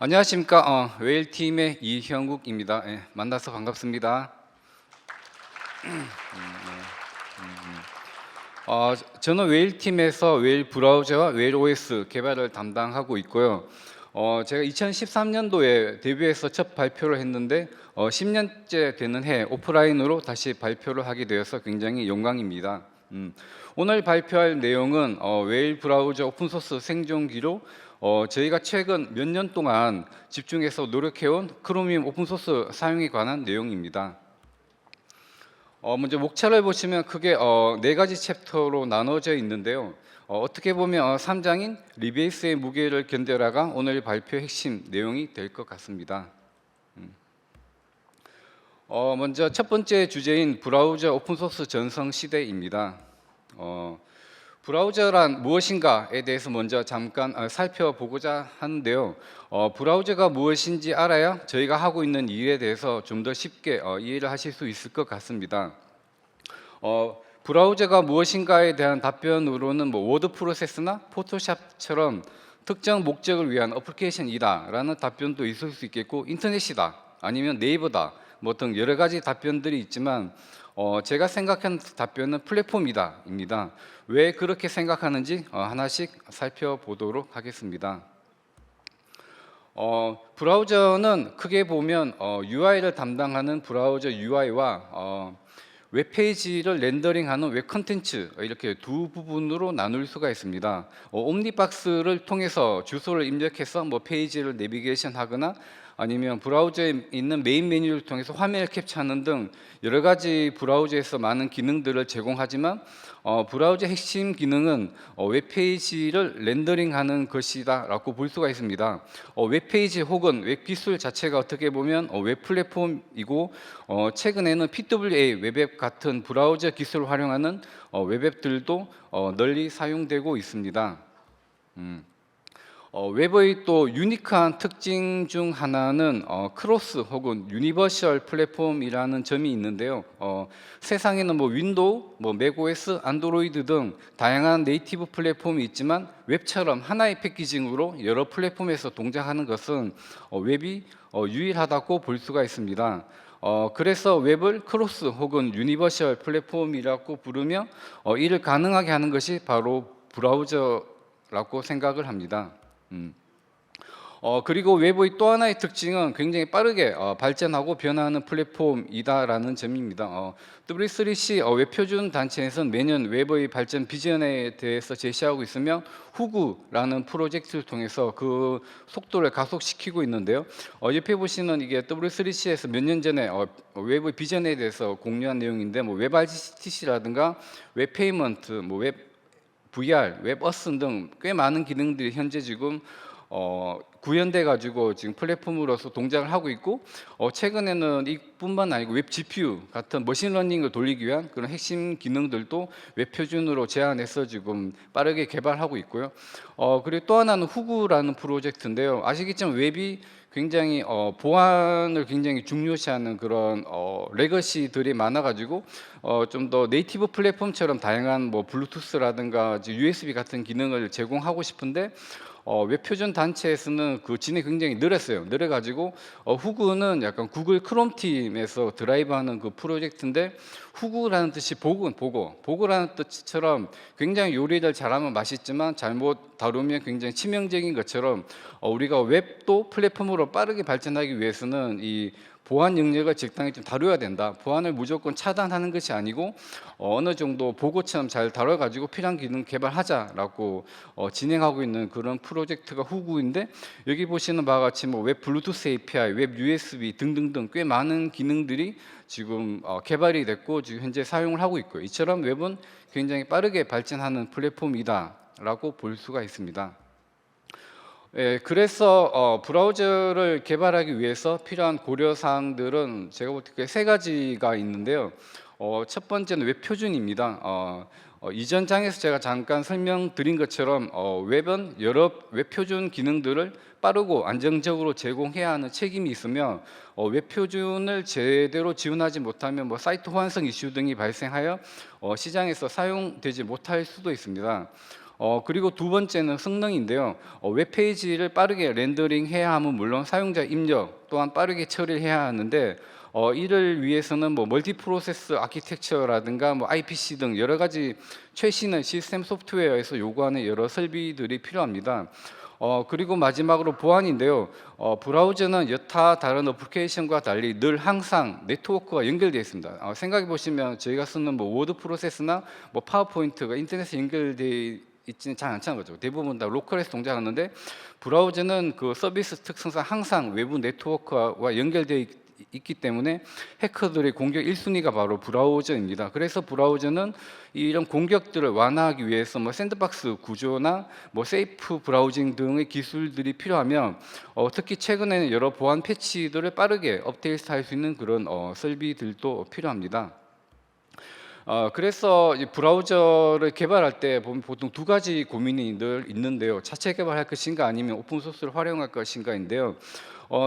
안녕하십니까. 웨일팀의 이형국입니다. 예, 만나서 반갑습니다. 저는 웨일팀에서 웨일 브라우저와 웨일 OS 개발을 담당하고 있고요. 제가 2013년도에 데뷔해서 첫 발표를 했는데 10년째 되는 해 오프라인으로 다시 발표를 하게 되어서 굉장히 영광입니다. 오늘 발표할 내용은 웨일 브라우저 오픈소스 생존기로 저희가 최근 몇 년 동안 집중해서 노력해온 크로미움 오픈소스 사용에 관한 내용입니다. 먼저 목차를 보시면 크게 네 가지 챕터로 나눠져 있는데요. 어떻게 보면 3장인 리베이스의 무게를 견뎌라가 오늘 발표 핵심 내용이 될 것 같습니다. 먼저 첫 번째 주제인 브라우저 오픈소스 전성 시대입니다. 브라우저란 무엇인가에 대해서 먼저 잠깐 살펴보고자 하는데요. 브라우저가 무엇인지 알아야 저희가 하고 있는 일에 대해서 좀 더 쉽게 이해를 하실 수 있을 것 같습니다. 브라우저가 무엇인가에 대한 답변으로는 워드 프로세스나 포토샵처럼 특정 목적을 위한 어플리케이션이다 라는 답변도 있을 수 있겠고, 인터넷이다 아니면 네이버다 등 여러 가지 답변들이 있지만 제가 생각한 답변은 플랫폼이다 입니다. 왜 그렇게 생각하는지 하나씩 살펴보도록 하겠습니다. 브라우저는 크게 보면 UI를 담당하는 브라우저 UI와 웹페이지를 렌더링하는 웹 컨텐츠, 이렇게 두 부분으로 나눌 수가 있습니다. 옴니박스를 통해서 주소를 입력해서 페이지를 내비게이션 하거나 아니면 브라우저에 있는 메인 메뉴를 통해서 화면을 캡처하는 등 여러 가지 브라우저에서 많은 기능들을 제공하지만 브라우저 핵심 기능은 웹페이지를 렌더링하는 것이다 라고 볼 수가 있습니다. 웹페이지 혹은 웹기술 자체가 어떻게 보면 웹 플랫폼이고, 최근에는 PWA 웹앱 같은 브라우저 기술을 활용하는 웹앱들도 널리 사용되고 있습니다. 웹의 또 유니크한 특징 중 하나는 크로스 혹은 유니버셜 플랫폼이라는 점이 있는데요. 세상에는 윈도우, 맥OS, 안드로이드 등 다양한 네이티브 플랫폼이 있지만 웹처럼 하나의 패키징으로 여러 플랫폼에서 동작하는 것은 웹이 유일하다고 볼 수가 있습니다. 그래서 웹을 크로스 혹은 유니버셜 플랫폼이라고 부르며 이를 가능하게 하는 것이 바로 브라우저라고 생각을 합니다. 그리고 웹의 또 하나의 특징은 굉장히 빠르게 발전하고 변화하는 플랫폼이다라는 점입니다. W3C 웹표준 단체에서는 매년 웹의 발전 비전에 대해서 제시하고 있으며 후구라는 프로젝트를 통해서 그 속도를 가속시키고 있는데요. 옆에 보시는 이게 W3C에서 몇 년 전에 웹의 비전에 대해서 공유한 내용인데 웹 RTC라든가 웹 페이먼트, 웹 VR, 웹어슨 등 꽤 많은 기능들이 현재 지금 구현돼 가지고 지금 플랫폼으로서 동작을 하고 있고, 최근에는 이뿐만 아니고 웹 GPU 같은 머신러닝을 돌리기 위한 그런 핵심 기능들도 웹 표준으로 제안해서 지금 빠르게 개발하고 있고요. 그리고 또 하나는 후구라는 프로젝트인데요. 아시겠지만 웹이 굉장히 보안을 굉장히 중요시하는 그런 레거시들이 많아가지고 좀 더 네이티브 플랫폼처럼 다양한 블루투스라든가 USB 같은 기능을 제공하고 싶은데 웹 표준 단체에서는 그 진행이 굉장히 느렸어요. 느려가지고 후구는 약간 구글 크롬 팀에서 드라이브하는 그 프로젝트인데, 후구라는 뜻이 보고라는 뜻처럼 굉장히 요리를 잘하면 맛있지만 잘못 다루면 굉장히 치명적인 것처럼 우리가 웹도 플랫폼으로 빠르게 발전하기 위해서는 이 보안 영역을 적당히 좀 다뤄야 된다. 보안을 무조건 차단하는 것이 아니고 어느 정도 보고처럼 잘 다뤄가지고 필요한 기능 개발하자라고 진행하고 있는 그런 프로젝트가 후구인데, 여기 보시는 바와 같이 웹 블루투스 API, 웹 USB 등등등 꽤 많은 기능들이 지금 개발이 됐고 지금 현재 사용을 하고 있고요. 이처럼 웹은 굉장히 빠르게 발전하는 플랫폼이다라고 볼 수가 있습니다. 그래서 브라우저를 개발하기 위해서 필요한 고려사항들은 제가 볼 때 세 가지가 있는데요. 첫 번째는 웹 표준입니다. 이전 장에서 제가 잠깐 설명드린 것처럼 웹은 여러 웹 표준 기능들을 빠르고 안정적으로 제공해야 하는 책임이 있으며 웹 표준을 제대로 지원하지 못하면 뭐 사이트 호환성 이슈 등이 발생하여 시장에서 사용되지 못할 수도 있습니다. 그리고 두 번째는 성능인데요. 웹페이지를 빠르게 렌더링해야 하면 물론 사용자 입력 또한 빠르게 처리를 해야 하는데 이를 위해서는 뭐 멀티 프로세스 아키텍처라든가 뭐 IPC 등 여러 가지 최신의 시스템 소프트웨어에서 요구하는 여러 설비들이 필요합니다. 그리고 마지막으로 보안인데요. 브라우저는 여타 다른 어플리케이션과 달리 늘 항상 네트워크가 연결되어 있습니다. 생각해 보시면 저희가 쓰는 뭐 워드 프로세스나 뭐 파워포인트가 인터넷에 연결되어 있지는 잘 않잖아요. 거죠. 대부분 다 로컬에서 동작하는데 브라우저는 그 서비스 특성상 항상 외부 네트워크와 연결되어 있기 때문에 해커들의 공격 1순위가 바로 브라우저입니다. 그래서 브라우저는 이런 공격들을 완화하기 위해서 뭐 샌드박스 구조나 뭐 세이프 브라우징 등의 기술들이 필요하며 특히 최근에는 여러 보안 패치들을 빠르게 업데이트할 수 있는 그런 설비들도 필요합니다. 그래서 이 브라우저를 개발할 때 보면 보통 두 가지 고민이 늘 있는데요. 자체 개발할 것인가 아니면 오픈 소스를 활용할 것인가인데요.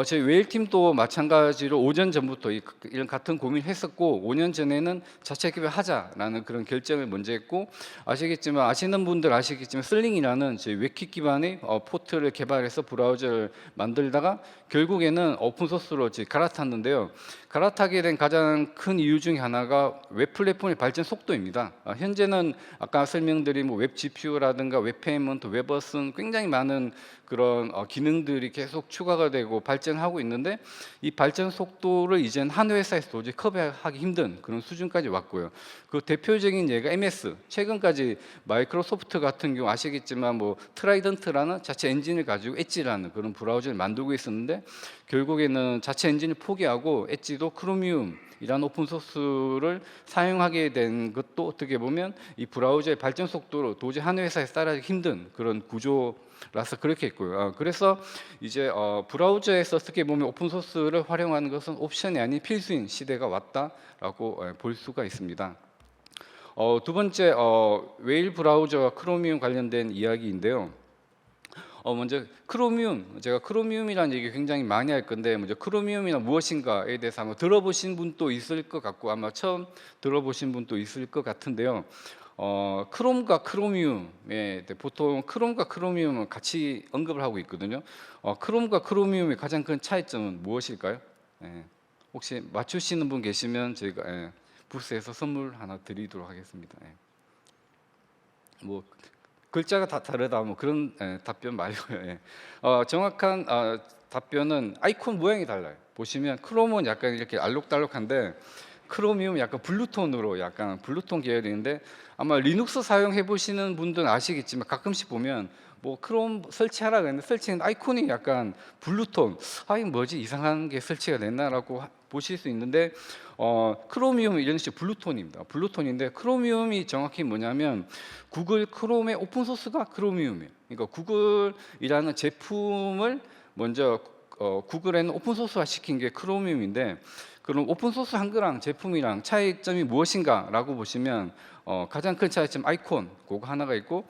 저희 웨일 팀도 마찬가지로 5년 전부터 이런 같은 고민을 했었고 5년 전에는 자체 개발하자라는 그런 결정을 먼저 했고 아시는 분들 아시겠지만 슬링이라는 저희 웹킷 기반의 포트를 개발해서 브라우저를 만들다가 결국에는 오픈 소스로 갈아탔는데요. 갈아타게 된 가장 큰 이유 중에 하나가 웹 플랫폼의 발전 속도입니다. 현재는 아까 설명드린 뭐 웹 GPU라든가 웹 페이먼트, 웹어슨 굉장히 많은 그런 기능들이 계속 추가가 되고 발전하고 있는데 이 발전 속도를 이젠 한 회사에서 도저히 커버하기 힘든 그런 수준까지 왔고요. 그 대표적인 예가 MS. 최근까지 마이크로소프트 같은 경우 아시겠지만 뭐 트라이던트라는 자체 엔진을 가지고 엣지라는 그런 브라우저를 만들고 있었는데 결국에는 자체 엔진을 포기하고 엣지도 크로미움이라는 오픈 소스를 사용하게 된 것도 어떻게 보면 이 브라우저의 발전 속도로 도저히 한 회사에서 따라가기 힘든 그런 구조라서 그렇게 했고요. 그래서 이제 브라우저에서 어떻게 보면 오픈 소스를 활용하는 것은 옵션이 아닌 필수인 시대가 왔다라고 볼 수가 있습니다. 두 번째 웨일 브라우저와 크로미움 관련된 이야기인데요. 먼저 크로미움, 제가 크로미움이라는 얘기 굉장히 많이 할 건데 먼저 크로미움이나 무엇인가에 대해서 아마 들어보신 분도 있을 것 같고 아마 처음 들어보신 분도 있을 것 같은데요. 크롬과 크로미움에 보통 크롬과 크로미움은 같이 언급을 하고 있거든요. 크롬과 크로미움의 가장 큰 차이점은 무엇일까요? 혹시 맞추시는 분 계시면 저희가 부스에서 선물 하나 드리도록 하겠습니다. 뭐 글자가 다 다르다 뭐 그런 답변 말고요. 정확한 답변은 아이콘 모양이 달라요. 보시면 크롬은 약간 이렇게 알록달록한데 크로미움 약간 블루톤으로 약간 블루톤 계열인데 아마 리눅스 사용해 보시는 분들은 아시겠지만 가끔씩 보면 뭐 크롬 설치하라 그랬는데 설치는 아이콘이 약간 블루톤, 이거 뭐지 이상한 게 설치가 됐나라고 보실 수 있는데 크로미움 이런 식의 블루톤입니다. 블루톤인데 크로미움이 정확히 뭐냐면 구글 크롬의 오픈 소스가 크로미움이에요. 그러니까 구글이라는 제품을 먼저 구글에는 오픈 소스화 시킨 게 크로미움인데 그럼 오픈 소스 한 거랑 제품이랑 차이점이 무엇인가라고 보시면 가장 큰 차이점 아이콘 그거 하나가 있고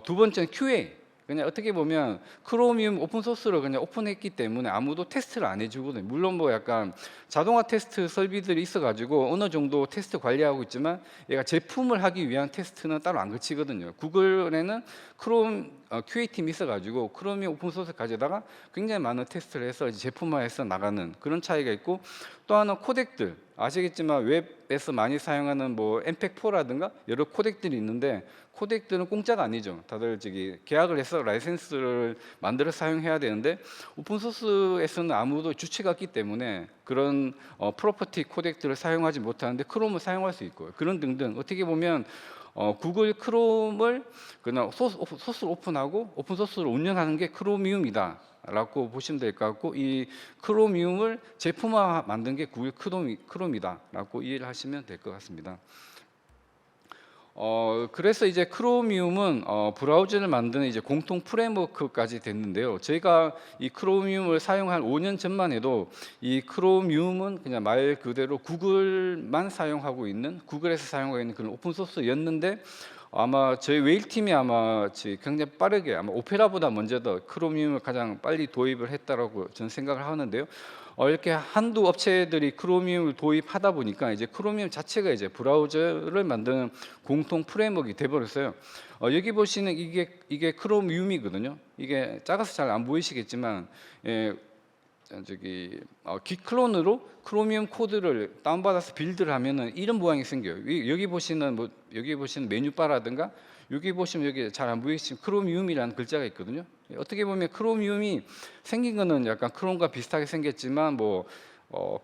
두 번째는 QA. 그냥 어떻게 보면 크로미움 오픈 소스를 그냥 오픈했기 때문에 아무도 테스트를 안 해주거든요. 물론 뭐 약간 자동화 테스트 설비들이 있어가지고 어느 정도 테스트 관리하고 있지만 얘가 제품을 하기 위한 테스트는 따로 안 거치거든요. 구글에는 크롬 QA 팀이 있어가지고 크로미움 오픈 소스 가져다가 굉장히 많은 테스트를 해서 제품화해서 나가는 그런 차이가 있고 또 하나 코덱들 아시겠지만 웹에서 많이 사용하는 뭐 엠팩4라든가 여러 코덱들이 있는데 코덱들은 공짜가 아니죠. 다들 계약을 해서 라이센스를 만들어 사용해야 되는데 오픈소스에서는 아무도 주체가 없기 때문에 그런 프로퍼티 코덱들을 사용하지 못하는데 크롬을 사용할 수 있고요. 그런 등등 어떻게 보면 구글 크롬을 그냥 소스를 오픈하고 오픈소스를 운영하는 게 크로미움이다 라고 보시면 될 것 같고 이 크로미움을 제품화 만든 게 구글 크롬이다 라고 이해를 하시면 될 것 같습니다. 그래서 이제 크로미움은 브라우저를 만드는 이제 공통 프레임워크까지 됐는데요. 저희가 이 크로미움을 사용한 5년 전만 해도 이 크로미움은 그냥 말 그대로 구글만 사용하고 있는 구글에서 사용하고 있는 그런 오픈 소스였는데 아마 저희 웨일 팀이 아마 굉장히 빠르게 아마 오페라보다 먼저 더 크로미움을 가장 빨리 도입을 했다라고 저는 생각을 하는데요. 이렇게 한두 업체들이 크로미움을 도입하다 보니까 이제 크로미움 자체가 이제 브라우저를 만드는 공통 프레임워크가 돼 버렸어요. 여기 보시는 이게 크로미움이거든요. 이게 작아서 잘 안 보이시겠지만 예, 저기 깃 클론으로 크로미움 코드를 다운받아서 빌드를 하면은 이런 모양이 생겨요. 여기 보시는 여기 보시는 메뉴바라든가 여기 보시면 여기 잘 안 보이시면 크로미움이라는 글자가 있거든요. 어떻게 보면 크로미움이 생긴 거는 약간 크롬과 비슷하게 생겼지만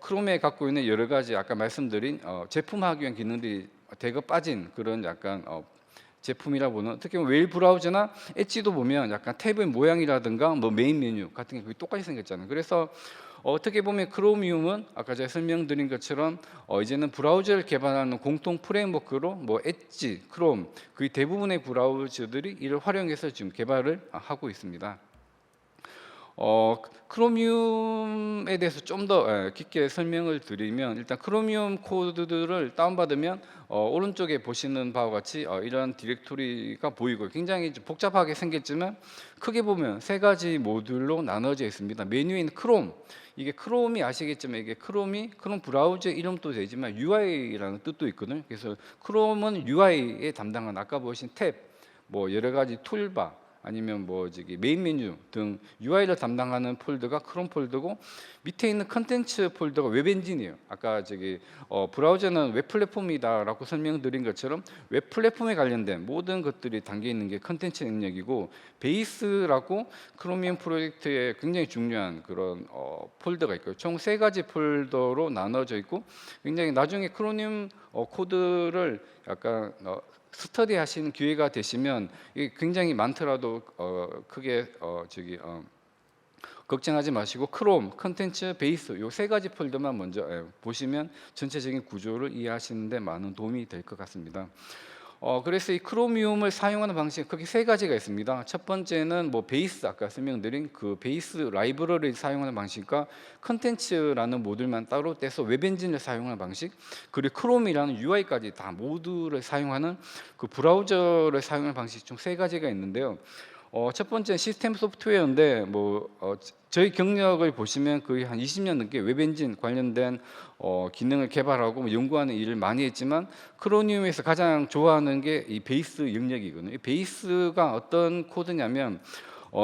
크롬에 갖고 있는 여러 가지 아까 말씀드린 제품화하기 위한 기능들이 대거 빠진 그런 약간 제품이라 보는, 특히 웨일 브라우저나 엣지도 보면 약간 탭의 모양이라든가 메인 메뉴 같은 게 거의 똑같이 생겼잖아요. 그래서 어떻게 보면 크로미움은 아까 제가 설명드린 것처럼 이제는 브라우저를 개발하는 공통 프레임워크로 엣지, 크롬 거의 대부분의 브라우저들이 이를 활용해서 지금 개발을 하고 있습니다. 크로미움에 대해서 좀 더 깊게 설명을 드리면, 일단 크로미움 코드들을 다운받으면 오른쪽에 보시는 바와 같이 이런 디렉토리가 보이고 굉장히 좀 복잡하게 생겼지만 크게 보면 세 가지 모듈로 나눠져 있습니다. 메뉴에 있는 크롬, 이게 크롬이 아시겠지만 이게 크롬 브라우저 이름도 되지만 UI라는 뜻도 있거든요. 그래서 크롬은 UI에 담당한 아까 보신 탭, 여러 가지 툴바 아니면 메인 메뉴 등 UI를 담당하는 폴더가 크롬 폴더고, 밑에 있는 컨텐츠 폴더가 웹 엔진이에요. 아까 브라우저는 웹 플랫폼이다라고 설명드린 것처럼 웹 플랫폼에 관련된 모든 것들이 담겨 있는 게 컨텐츠 영역이고, 베이스라고 크로미움 프로젝트에 굉장히 중요한 그런 폴더가 있고요. 총 세 가지 폴더로 나눠져 있고, 굉장히 나중에 크로미움 코드를 약간 스터디 하시는 기회가 되시면 이게 굉장히 많더라도 크게 걱정하지 마시고 크롬, 컨텐츠, 베이스 요 세 가지 폴더만 먼저 보시면 전체적인 구조를 이해하시는 데 많은 도움이 될 것 같습니다. 그래서 이 크로미움을 사용하는 방식 크게 세 가지가 있습니다. 첫 번째는 베이스, 아까 설명드린 그 베이스 라이브러리를 사용하는 방식과 컨텐츠라는 모듈만 따로 떼서 웹 엔진을 사용하는 방식, 그리고 크롬이라는 UI까지 다 모두를 사용하는 그 브라우저를 사용하는 방식 총 세 가지가 있는데요. 첫 번째는 시스템 소프트웨어인데 저희 경력을 보시면 거의 한 20년 넘게 웹 엔진 관련된 기능을 개발하고 연구하는 일을 많이 했지만, 크로미움에서 가장 좋아하는 게 이 베이스 영역이거든요. 이 베이스가 어떤 코드냐면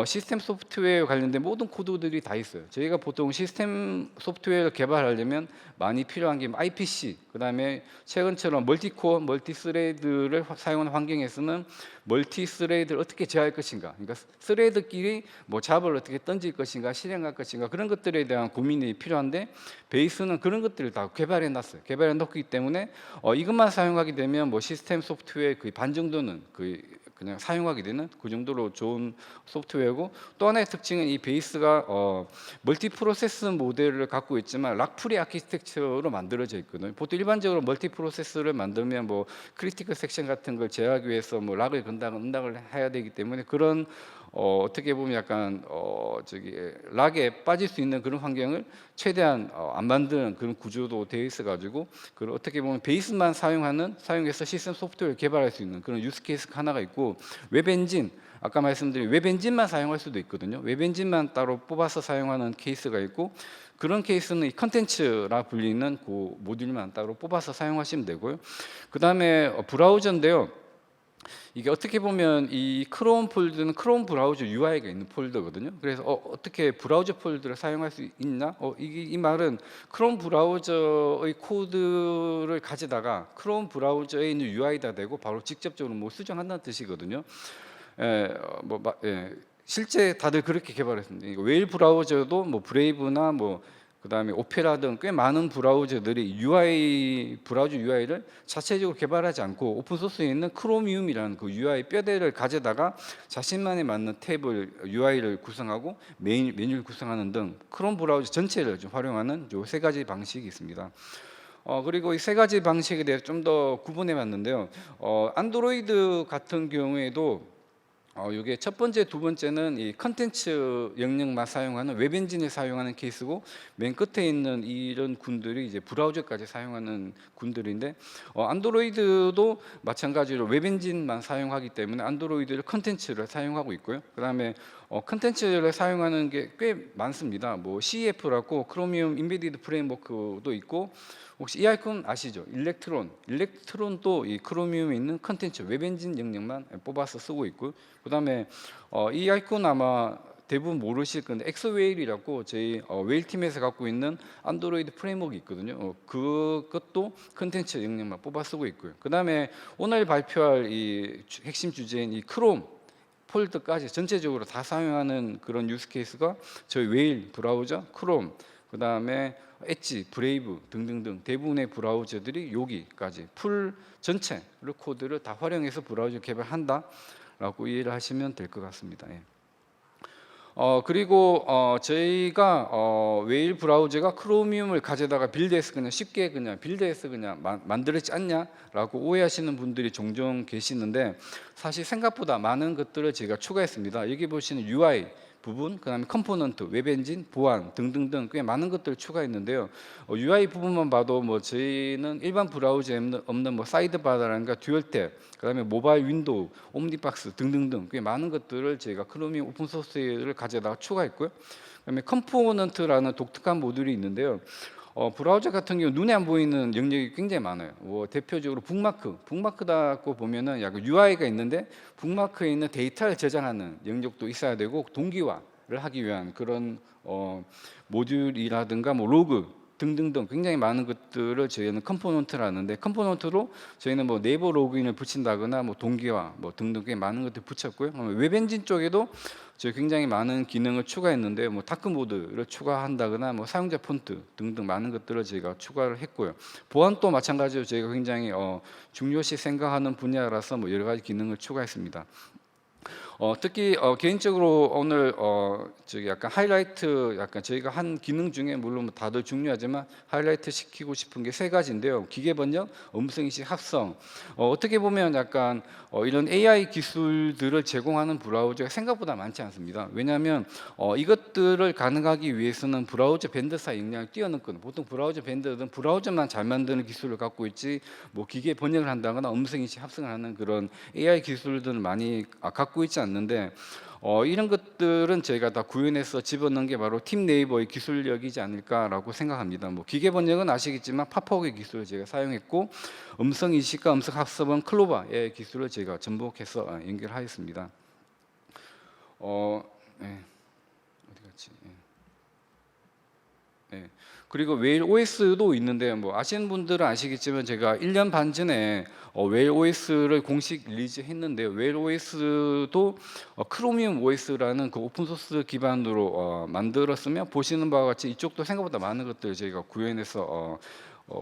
시스템 소프트웨어 관련된 모든 코드들이 다 있어요. 저희가 보통 시스템 소프트웨어를 개발하려면 많이 필요한 게 IPC, 그다음에 최근처럼 멀티코어, 멀티스레드를 사용하는 환경에서는 멀티스레드를 어떻게 제어할 것인가, 그러니까 스레드끼리 잡을 어떻게 던질 것인가, 실행할 것인가, 그런 것들에 대한 고민이 필요한데, 베이스는 그런 것들을 다 개발해 놨어요. 개발해 놓기 때문에 이것만 사용하게 되면 시스템 소프트웨어의 거의 반 정도는 그냥 사용하게 되는 그 정도로 좋은 소프트웨어고, 또 하나의 특징은 이 베이스가 멀티 프로세스 모델을 갖고 있지만 락프리 아키텍처로 만들어져 있거든요. 보통 일반적으로 멀티 프로세스를 만들면 크리티컬 섹션 같은 걸 제어하기 위해서 락을 건다가 은락을 해야 되기 때문에 그런 어떻게 보면 약간 락에 빠질 수 있는 그런 환경을 최대한 안 만드는 그런 구조도 되어 있어 가지고, 어떻게 보면 베이스만 사용해서 시스템 소프트웨어를 개발할 수 있는 그런 유스 케이스 하나가 있고, 웹 엔진, 아까 말씀드린 웹 엔진만 사용할 수도 있거든요. 웹 엔진만 따로 뽑아서 사용하는 케이스가 있고, 그런 케이스는 이 컨텐츠라 불리는 그 모듈만 따로 뽑아서 사용하시면 되고요. 그 다음에 브라우저인데요. 이게 어떻게 보면 이 크롬 폴더는 크롬 브라우저 UI가 있는 폴더거든요. 그래서 어떻게 브라우저 폴더를 사용할 수 있나? 이 말은 크롬 브라우저의 코드를 가져다가 크롬 브라우저에 있는 UI에다 대고 바로 직접적으로 수정한다는 뜻이거든요. 실제 다들 그렇게 개발했습니다. 웨일 브라우저도 브레이브나 그다음에 오페라 등 꽤 많은 브라우저들이 브라우저 UI를 자체적으로 개발하지 않고 오픈 소스에 있는 크로미움이라는 그 UI 뼈대를 가져다가 자신만에 맞는 탭을 UI를 구성하고 메뉴를 구성하는 등 크롬 브라우저 전체를 좀 활용하는 요 세 가지 방식이 있습니다. 그리고 이 세 가지 방식에 대해서 좀 더 구분해 봤는데요. 안드로이드 같은 경우에도 이게 첫 번째, 두 번째는 이 컨텐츠 영역만 사용하는 웹 엔진을 사용하는 케이스고, 맨 끝에 있는 이런 군들이 이제 브라우저까지 사용하는 군들인데, 안드로이드도 마찬가지로 웹 엔진만 사용하기 때문에 안드로이드를 컨텐츠를 사용하고 있고요. 그다음에 컨텐츠를 사용하는 게 꽤 많습니다. 뭐 CEF라고 크로미움 인베디드 프레임워크도 있고, 혹시 이 아이콘 아시죠? 일렉트론도 이 크로미움에 있는 컨텐츠 웹 엔진 영역만 뽑아서 쓰고 있고, 그다음에 이 아이콘 아마 대부분 모르실 건데 엑소웨일이라고 저희 웨일 팀에서 갖고 있는 안드로이드 프레임워크 있거든요. 그것도 컨텐츠 영역만 뽑아 쓰고 있고요. 그다음에 오늘 발표할 이 핵심 주제인 이 크롬 폴더까지 전체적으로 다 사용하는 그런 유스 케이스가 저희 웨일 브라우저, 크롬, 그다음에 엣지, 브레이브 등등등 대부분의 브라우저들이 여기까지 풀 전체를 코드를 다 활용해서 브라우저 개발한다라고 이해를 하시면 될 것 같습니다. 예. 그리고 저희가 웨일 브라우저가 크로미움을 가져다가 빌드해서 그냥 쉽게 그냥 빌드해서 그냥 만들었지 않냐라고 오해하시는 분들이 종종 계시는데, 사실 생각보다 많은 것들을 제가 추가했습니다. 여기 보시는 UI 부분, 그다음에 컴포넌트, 웹 엔진, 보안 등등등 꽤 많은 것들을 추가했는데요. UI 부분만 봐도 뭐 저희는 일반 브라우저에 없는 뭐 사이드바라든가 듀얼탭, 그다음에 모바일 윈도우, 옴니박스 등등등 꽤 많은 것들을 제가 크로미움 오픈 소스를 가져다가 추가했고요. 그다음에 컴포넌트라는 독특한 모듈이 있는데요. 브라우저 같은 경우 눈에 안 보이는 영역이 굉장히 많아요. 대표적으로 북마크다고 보면은 약간 UI가 있는데 북마크에 있는 데이터를 저장하는 영역도 있어야 되고, 동기화를 하기 위한 그런 모듈이라든가 뭐 로그 등등등 굉장히 많은 것들을 저희는 컴포넌트라는데, 컴포넌트로 저희는 뭐 네이버 로그인을 붙인다거나 뭐 동기화 뭐 등등 꽤 많은 것들 붙였고요. 웹 엔진 쪽에도 저희 굉장히 많은 기능을 추가했는데, 뭐 다크 모드를 추가한다거나 뭐 사용자 폰트 등등 많은 것들을 저희가 추가를 했고요. 보안도 마찬가지로 저희가 굉장히 중요시 생각하는 분야라서 뭐 여러 가지 기능을 추가했습니다. 특히 개인적으로 오늘 저기 약간 하이라이트, 약간 저희가 한 기능 중에 물론 뭐 다들 중요하지만 하이라이트 시키고 싶은 게 세 가지인데요. 기계 번역, 음성인식 합성. 어떻게 보면 약간 이런 AI 기술들을 제공하는 브라우저가 생각보다 많지 않습니다. 왜냐하면 이것들을 가능하기 위해서는 브라우저 벤더사 역량을 뛰어넘거든요. 보통 브라우저 벤더는 브라우저만 잘 만드는 기술을 갖고 있지, 뭐 기계 번역을 한다거나 음성인식 합성을 하는 그런 AI 기술들을 많이 갖고 있지 않는데, 이런 것들은 저희가 다 구현해서 집어넣은 게 바로 팀 네이버의 기술력이지 않을까라고 생각합니다. 뭐 기계 번역은 아시겠지만 팝워크의 기술을 제가 사용했고, 음성 인식과 음성 합성은 클로바의 기술을 제가 접목해서 연결하였습니다. 네. 어디 갔지? 네. 그리고 웨일 OS도 있는데요. 뭐 아시는 분들은 아시겠지만 제가 1년 반 전에 웨일 OS를 공식 리리즈했는데요. 웨일 OS도 크로미움 OS라는 그 오픈 소스 기반으로 만들었으면, 보시는 바와 같이 이쪽도 생각보다 많은 것들을 저희가 구현해서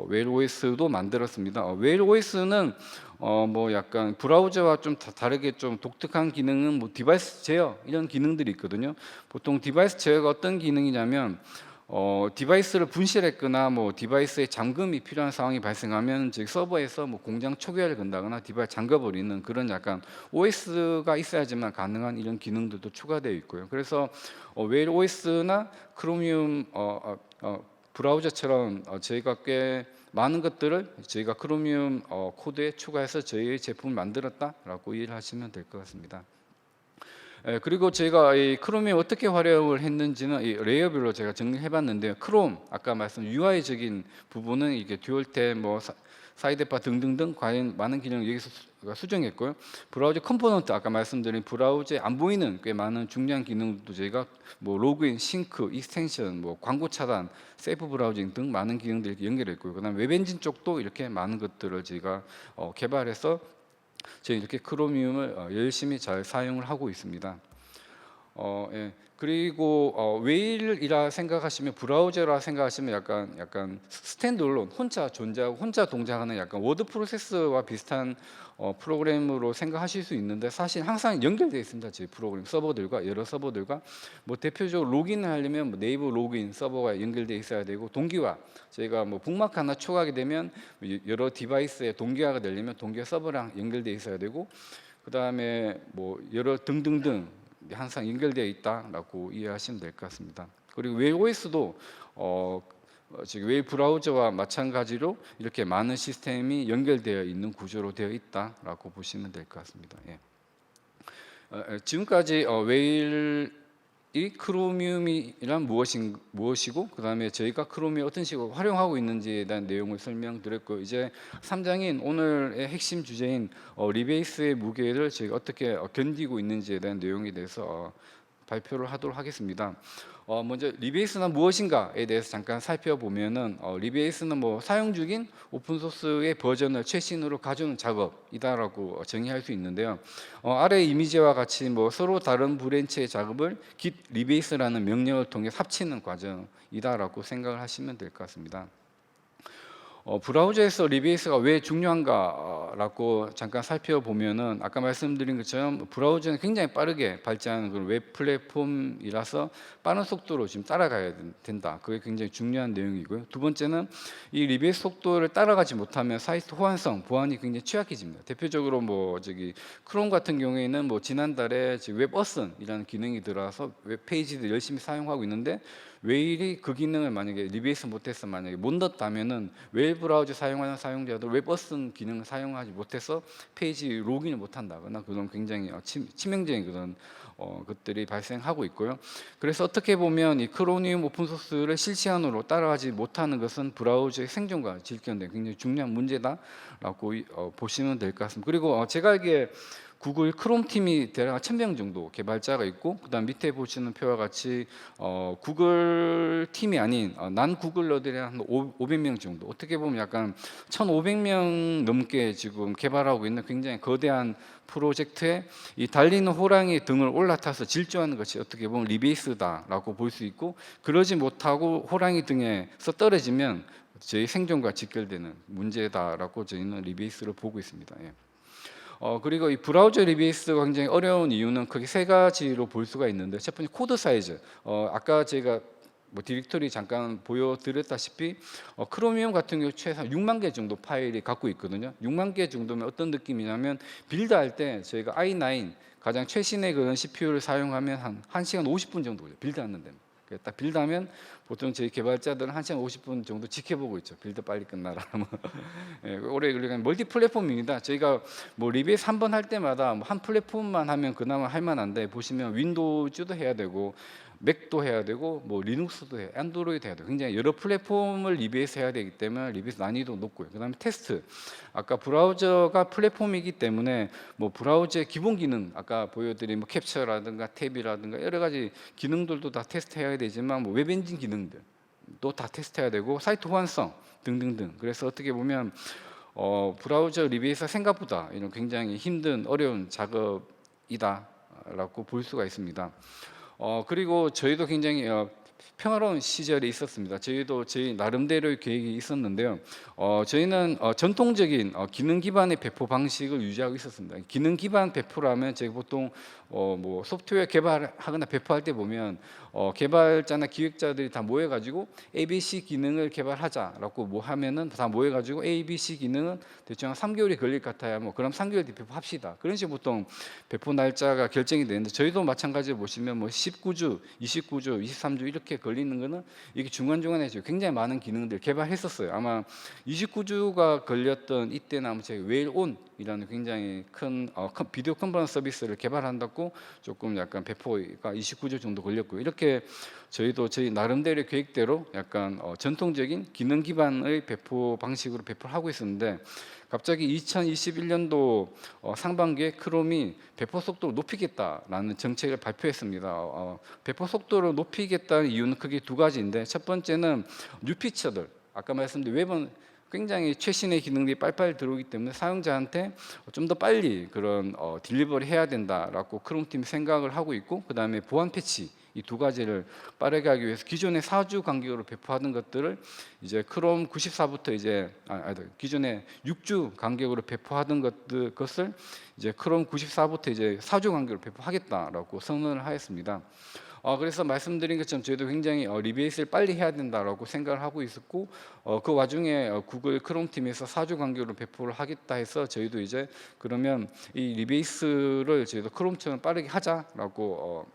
웨일 OS도 만들었습니다. 웨일 OS는 뭐 약간 브라우저와 좀 다르게 좀 독특한 기능은 뭐 디바이스 제어 이런 기능들이 있거든요. 보통 디바이스 제어가 어떤 기능이냐면, 디바이스를 분실했거나 뭐 디바이스에 잠금이 필요한 상황이 발생하면 즉 서버에서 뭐 공장 초기화를 건다거나 디바이스 잠가버리는 그런 약간 OS가 있어야지만 가능한 이런 기능들도 추가되어 있고요. 그래서 웨일 OS나 크로미움 브라우저처럼 저희가 꽤 많은 것들을 저희가 크로미움 코드에 추가해서 저희의 제품을 만들었다라고 이해를 하시면 될 것 같습니다. 그리고 제가 이 크롬이 어떻게 활용을 했는지는 이 레이어별로 제가 정리해봤는데요. 크롬 아까 말씀 UI적인 부분은 이게 듀얼탭, 뭐 사이드바 등등등 과연 많은 기능을 여기서 수정했고요. 브라우저 컴포넌트 아까 말씀드린 브라우저에 안 보이는 꽤 많은 중요한 기능도 저희가 뭐 로그인, 싱크, 익스텐션, 뭐 광고 차단, 셀프 브라우징 등 많은 기능들을 연결했고요. 그다음 웹 엔진 쪽도 이렇게 많은 것들을 저희가 개발해서 저희 이렇게 크로미움을 열심히 잘 사용을 하고 있습니다. 예. 그리고 웨일이라 생각하시면, 브라우저라 생각하시면 약간 스탠드얼론 혼자 존재하고 혼자 동작하는 약간 워드 프로세스와 비슷한 프로그램으로 생각하실 수 있는데, 사실 항상 연결되어 있습니다. 저희 프로그램 서버들과 여러 서버들과 뭐 대표적으로 로그인을 하려면 뭐 네이버 로그인 서버가 연결되어 있어야 되고, 동기화 저희가 뭐 북마크 하나 추가하게 되면 여러 디바이스에 동기화가 되려면 동기화 서버랑 연결되어 있어야 되고, 그다음에 뭐 여러 등등등 항상 연결되어 있다라고 이해하시면 될 것 같습니다. 그리고 웨일 OS도 지금 웨일 브라우저와 마찬가지로 이렇게 많은 시스템이 연결되어 있는 구조로 되어 있다라고 보시면 될 것 같습니다. 예. 지금까지 웨일이 크로미움이란 무엇이고 그다음에 저희가 크로미 어떤 식으로 활용하고 있는지에 대한 내용을 설명드렸고, 이제 3장인 오늘의 핵심 주제인 리베이스의 무게를 저희가 어떻게 견디고 있는지에 대한 내용에 대해서 발표를 하도록 하겠습니다. 먼저 리베이스는 무엇인가에 대해서 잠깐 살펴보면은 리베이스는 뭐 사용 중인 오픈 소스의 버전을 최신으로 가져오는 작업이다라고 정의할 수 있는데요. 아래 이미지와 같이 뭐 서로 다른 브랜치의 작업을 git 리베이스라는 명령을 통해 합치는 과정이다라고 생각을 하시면 될 것 같습니다. 브라우저에서 리베이스가 왜 중요한가라고 잠깐 살펴보면은, 아까 말씀드린 것처럼 브라우저는 굉장히 빠르게 발전하는 그런 웹 플랫폼이라서 빠른 속도로 지금 따라가야 된다. 그게 굉장히 중요한 내용이고요. 두 번째는 이 리베이스 속도를 따라가지 못하면 사이트 호환성, 보안이 굉장히 취약해집니다. 대표적으로 뭐 크롬 같은 경우에는 뭐 지난달에 웹 어슨이라는 기능이 들어와서 웹 페이지들 열심히 사용하고 있는데, 웨일이 그 기능을 만약에 리베이스 못해서 만약에 못 넣었다면은 웨일 브라우저 사용하는 사용자도 웹 어슨 기능을 사용하지 못해서 페이지 로그인을 못한다거나 그런 굉장히 치명적인 그런 것들이 발생하고 있고요. 그래서 어떻게 보면 이 크로미움 오픈소스를 실시간으로 따라가지 못하는 것은 브라우저의 생존과 질병에 굉장히 중요한 문제다라고 보시면 될 것 같습니다. 그리고 제가 알기에 구글 크롬 팀이 대략 1000명 정도 개발자가 있고, 그다음 밑에 보시는 표와 같이 구글 팀이 아닌 난 구글러들이 한 500명 정도, 어떻게 보면 약간 1500명 넘게 지금 개발하고 있는 굉장히 거대한 프로젝트에 이 달리는 호랑이 등을 올라타서 질주하는 것이 어떻게 보면 리베이스다라고 볼 수 있고, 그러지 못하고 호랑이 등에서 떨어지면 저희 생존과 직결되는 문제다라고 저희는 리베이스를 보고 있습니다. 예. 그리고 이 브라우저 리베이스가 굉장히 어려운 이유는 크게 세 가지로 볼 수가 있는데, 첫 번째 코드 사이즈. 아까 제가 뭐 디렉토리 잠깐 보여드렸다시피 크로미움 같은 경우 최소 6만 개 정도 파일이 갖고 있거든요. 6만 개 정도면 어떤 느낌이냐면, 빌드할 때 저희가 i9 가장 최신의 그런 CPU를 사용하면 한 1시간 50분 정도 걸려요. 빌드하는 데는. 딱 빌드하면 보통 저희 개발자들은 1시간 50분 정도 지켜보고 있죠. 빌드 빨리 끝나라. 예, 오래 걸리는 멀티 플랫폼입니다. 저희가 뭐 리베이스 한 번 할 때마다 한 플랫폼만 하면 그나마 할 만한데, 보시면 윈도우즈도 해야 되고 맥도 해야 되고 뭐 리눅스도 해야, 안드로이드 해야 되고, 굉장히 여러 플랫폼을 리베이스 해야 되기 때문에 리베이스 난이도 높고요. 그다음에 테스트, 아까 브라우저가 플랫폼이기 때문에 뭐 브라우저의 기본 기능, 아까 보여드린 뭐 캡처라든가 탭이라든가 여러 가지 기능들도 다 테스트해야 되지만, 뭐 웹 엔진 기능들 또 다 테스트해야 되고, 사이트 호환성 등등등. 그래서 어떻게 보면 브라우저 리베이스가 생각보다 이런 굉장히 힘든 어려운 작업이다라고 볼 수가 있습니다. 그리고 저희도 굉장히 평화로운 시절이 있었습니다. 저희도 저희 나름대로의 계획이 있었는데요. 저희는 전통적인 기능 기반의 배포 방식을 유지하고 있었습니다. 기능 기반 배포라면 저희 보통 뭐 소프트웨어 개발하거나 배포할 때 보면 개발자나 기획자들이 다 모여가지고 ABC 기능을 개발하자라고 뭐 하면은 다 모여가지고 ABC 기능은 대충 한 3개월이 걸릴 것 같아요. 뭐 그럼 3개월 뒤 배포합시다. 그런 식으로 보통 배포 날짜가 결정이 되는데, 저희도 마찬가지로 보시면 뭐 19주, 29주, 23주 이렇게 걸리는 거는 이게 중간중간에 굉장히 많은 기능들 개발했었어요. 아마 29주가 걸렸던 이때는 아마 제가 웨일온이라는 굉장히 큰 비디오 컨퍼런스 서비스를 개발한다고 조금 약간 배포가 29주 정도 걸렸고요. 이렇게 저희도 저희 나름대로 계획대로 약간 전통적인 기능 기반의 배포 방식으로 배포를 하고 있었는데, 갑자기 2021년도 상반기에 크롬이 배포 속도를 높이겠다라는 정책을 발표했습니다. 배포 속도를 높이겠다는 이유는 크게 두 가지인데, 첫 번째는 뉴 피처들, 아까 말씀드린 웹은 굉장히 최신의 기능들이 빨리빨리 들어오기 때문에 사용자한테 좀 더 빨리 그런 딜리버리 해야 된다라고 크롬 팀이 생각을 하고 있고, 그 다음에 보안 패치, 이 두 가지를 빠르게 하기 위해서 기존에 4주 간격으로 배포하던 것들을 이제 크롬 94부터 이제 기존에 6주 간격으로 배포하던 것을 이제 크롬 94부터 이제 4주 간격으로 배포하겠다라고 선언을 하였습니다. 그래서 말씀드린 것처럼 저희도 굉장히 리베이스를 빨리 해야 된다라고 생각을 하고 있었고, 그 와중에 구글 크롬 팀에서 4주 간격으로 배포를 하겠다 해서 저희도 이제 그러면 이 리베이스를 저희도 크롬처럼 빠르게 하자라고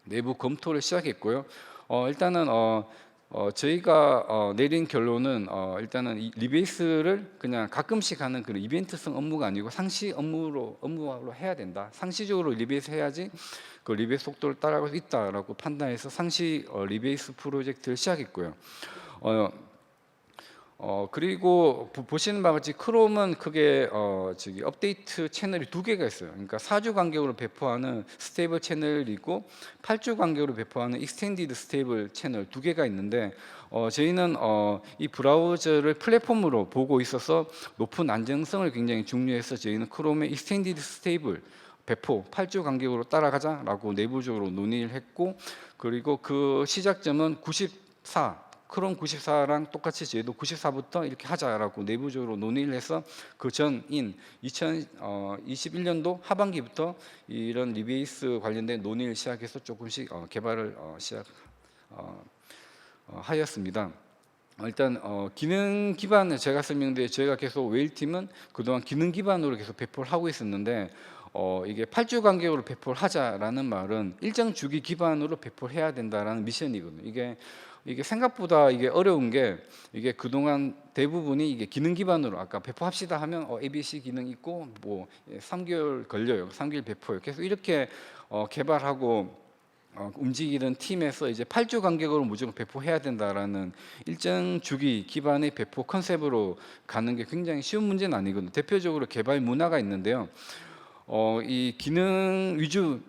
내부 검토를 시작했고요. 일단은 저희가 내린 결론은 일단은 이 리베이스를 그냥 가끔씩 하는 그런 이벤트성 업무가 아니고 상시 업무로 해야 된다. 상시적으로 리베이스 해야지 그 리베이스 속도를 따라갈 수 있다라고 판단해서 상시 리베이스 프로젝트를 시작했고요. 그리고 보시는 바와 같이 크롬은 크게 업데이트 채널이 2개가 있어요. 그러니까 4주 간격으로 배포하는 스테이블 채널이 있고 8주 간격으로 배포하는 익스텐디드 스테이블 채널 2개가 있는데, 저희는 이 브라우저를 플랫폼으로 보고 있어서 높은 안정성을 굉장히 중요해서 저희는 크롬의 익스텐디드 스테이블 배포 8주 간격으로 따라가자라고 내부적으로 논의를 했고, 그리고 그 시작점은 94 크롬 94랑 똑같이 저희도 94부터 이렇게 하자라고 내부적으로 논의를 해서 그 전인 2021년도 하반기부터 이런 리베이스 관련된 논의를 시작해서 조금씩 개발을 하였습니다. 일단 기능 기반을 제가 설명드린, 저희가 계속 웨일팀은 그동안 기능 기반으로 계속 배포를 하고 있었는데, 이게 8주 간격으로 배포를 하자라는 말은 일정 주기 기반으로 배포를 해야 된다라는 미션이거든요. 이게 생각보다 이게 어려운 게, 이게 그동안 대부분이 이게 기능 기반으로 아까 배포합시다 하면 ABC 기능 있고 뭐 3개월 걸려요. 3개월 배포요. 계속 이렇게 개발하고 움직이는 팀에서 이제 8주 간격으로 무조건 배포해야 된다라는 일정 주기 기반의 배포 컨셉으로 가는 게 굉장히 쉬운 문제는 아니거든요. 대표적으로 개발 문화가 있는데요. 이 기능 위주로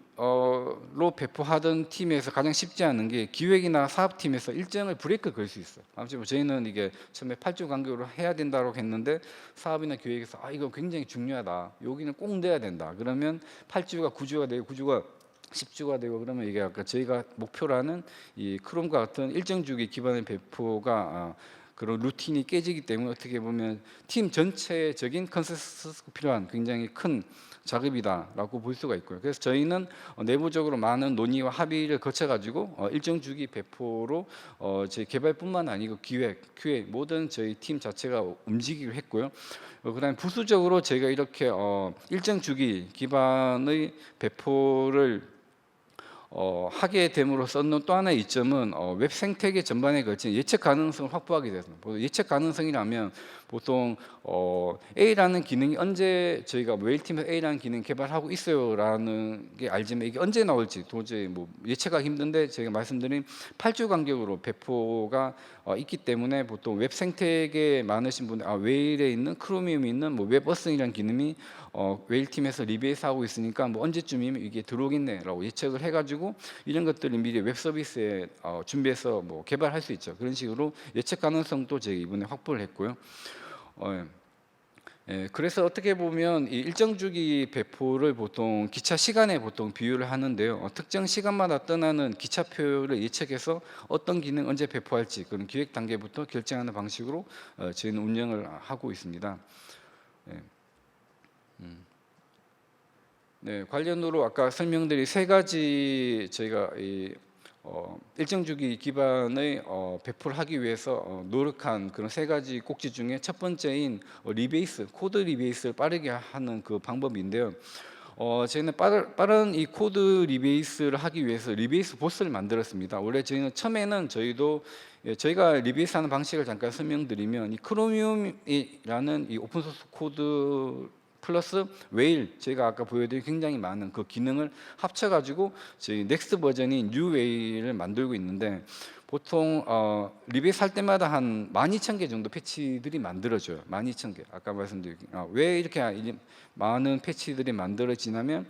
배포하던 팀에서 가장 쉽지 않은 게 기획이나 사업팀에서 일정을 브레이크 걸 수 있어요. 아무튼 저희는 이게 처음에 8주 간격으로 해야 된다고 했는데 사업이나 기획에서 이거 굉장히 중요하다, 여기는 꼭 내야 된다, 그러면 8주가 9주가 되고 9주가 10주가 되고, 그러면 이게 아까 저희가 목표라는 이 크롬과 같은 일정 주기 기반의 배포가 그런 루틴이 깨지기 때문에 어떻게 보면 팀 전체적인 컨센서스가 필요한 굉장히 큰 작업이다라고 볼 수가 있고요. 그래서 저희는 내부적으로 많은 논의와 합의를 거쳐가지고 일정 주기 배포로 저희 개발뿐만 아니고 기획, QA 모든 저희 팀 자체가 움직이기로 했고요. 그다음에 부수적으로 저희가 이렇게 일정 주기 기반의 배포를 하게 됨으로써 또 하나의 이점은 웹 생태계 전반에 걸친 예측 가능성을 확보하게 됐습니다. 예측 가능성이라면 보통 A라는 기능이 언제, 저희가 웨일팀에서 A라는 기능 개발하고 있어요라는 게 알지만 이게 언제 나올지 도저히 뭐 예측하기 힘든데, 제가 말씀드린 8주 간격으로 배포가 있기 때문에 보통 웹 생태계에 많으신 분들 웨일에 있는 크로미움에 있는 뭐 웹어스이라는 기능이 웨일팀에서 리베이스하고 있으니까 뭐 언제쯤이면 이게 들어오겠네라고 예측을 해가지고 이런 것들을 미리 웹 서비스에 준비해서 뭐 개발할 수 있죠. 그런 식으로 예측 가능성도 제가 이번에 확보를 했고요. 그래서 어떻게 보면 이 일정 주기 배포를 보통 기차 시간에 보통 비유를 하는데요. 특정 시간마다 떠나는 기차표를 예측해서 어떤 기능 언제 배포할지 그런 기획 단계부터 결정하는 방식으로 저희는 운영을 하고 있습니다. 네, 관련으로 아까 설명드린 3가지 저희가 일정 주기 기반의 배포를 하기 위해서 노력한 그런 3가지 꼭지 중에 첫 번째인 리베이스, 코드 리베이스를 빠르게 하는 그 방법인데요. 저희는 빠른 이 코드 리베이스를 하기 위해서 리베이스 보스를 만들었습니다. 원래 저희는 처음에는 저희가 리베이스하는 방식을 잠깐 설명드리면, 이 크로미움이라는 이 오픈소스 코드 플러스 웨일, 제가 아까 보여드린 굉장히 많은 그 기능을 합쳐가지고 저희 넥스트 버전인 뉴 웨일을 만들고 있는데, 보통 리베이스 할 때마다 한 12,000개 정도 패치들이 만들어져요. 12,000개. 아까 말씀드린 왜 이렇게 많은 패치들이 만들어지냐면,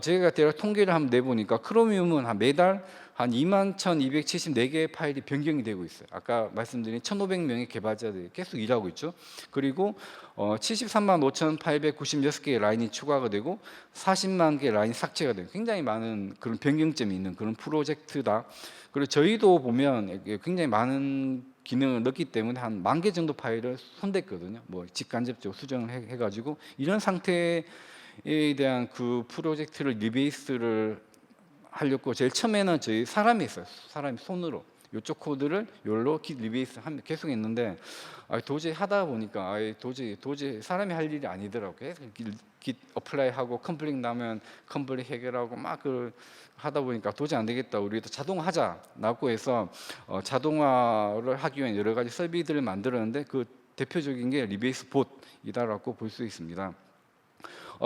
제가 대략 통계를 한번 내보니까 크로미움은 매달 한 21,274개의 파일이 변경이 되고 있어요. 아까 말씀드린 1,500명의 개발자들이 계속 일하고 있죠. 그리고 73만 5,896개의 라인이 추가가 되고 40만 개 라인이 삭제가 되고 굉장히 많은 그런 변경점이 있는 그런 프로젝트다. 그리고 저희도 보면 굉장히 많은 기능을 넣기 때문에 한 10,000개 정도 파일을 손댔거든요. 뭐 직간접적으로 수정을 해가지고 이런 상태에 대한 그 프로젝트를 리베이스를 하려고 제일 처음에는 저희 사람이 있어요. 사람이 손으로 이쪽 코드를 요로 git 리베이스 하면 계속 했는데 도저히 하다 보니까 도저히 사람이 할 일이 아니더라고요. 계속 git 어플라이 하고 컴플릿 나면 컴플릿 해결하고 막 그 하다 보니까 도저히 안 되겠다. 우리도 자동화하자라고 해서 자동화를 하기 위한 여러 가지 서비스들을 만들었는데 그 대표적인 게 리베이스 봇이다라고 볼 수 있습니다.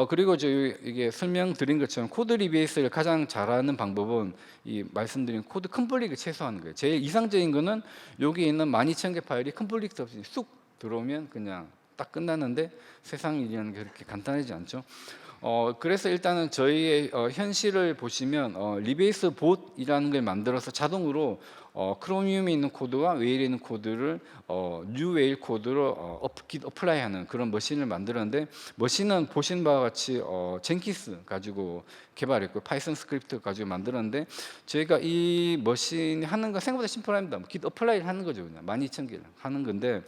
그리고 이게 설명드린 것처럼 코드 리베이스를 가장 잘하는 방법은 이 말씀드린 코드 컴플릿을 최소화하는 거예요. 제일 이상적인 거는 여기 있는 12,000개 파일이 컴플릿 없이 쑥 들어오면 그냥 딱 끝나는데 세상 일이라는 게 그렇게 간단하지 않죠. 그래서 일단은 저희의 현실을 보시면 리베이스 봇이라는 걸 만들어서 자동으로 크로미움에 있는 코드와 웨일에 있는 코드를 뉴 웨일 코드로 git 어플라이하는 그런 머신을 만들었는데 머신은 보신 바와 같이 젠키스 가지고 개발했고 파이썬 스크립트 가지고 만들었는데 저희가 이 머신이 하는 거 생각보다 심플합니다. git 어플라이를 하는 거죠. 그냥 12,000개를 하는 건데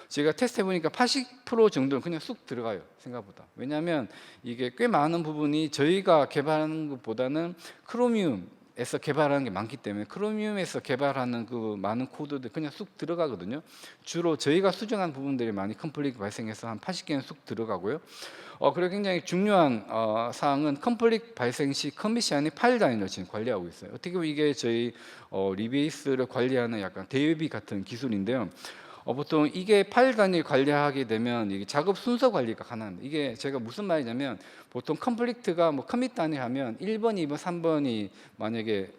제가 테스트 해보니까 80% 정도는 그냥 쑥 들어가요. 생각보다. 왜냐하면 이게 꽤 많은 부분이 저희가 개발하는 것보다는 크로미움에서 개발하는 게 많기 때문에 크로미움에서 개발하는 그 많은 코드들 그냥 쑥 들어가거든요. 주로 저희가 수정한 부분들이 많이 컴플릿 발생해서 한 80개는 쑥 들어가고요. 그리고 굉장히 중요한 사항은 컴플릿 발생 시 커밋이 아닌 파일 단위로 지금 관리하고 있어요. 어떻게 보면 이게 저희 리베이스를 관리하는 약간 대외비 같은 기술인데요. 보통 이게 파일 단위 관리하게 되면 이게 작업 순서 관리가 가능합니다. 이게 제가 무슨 말이냐면 보통 컴플리트가 뭐 커밋 단위 하면 1번, 2번, 3번이 만약에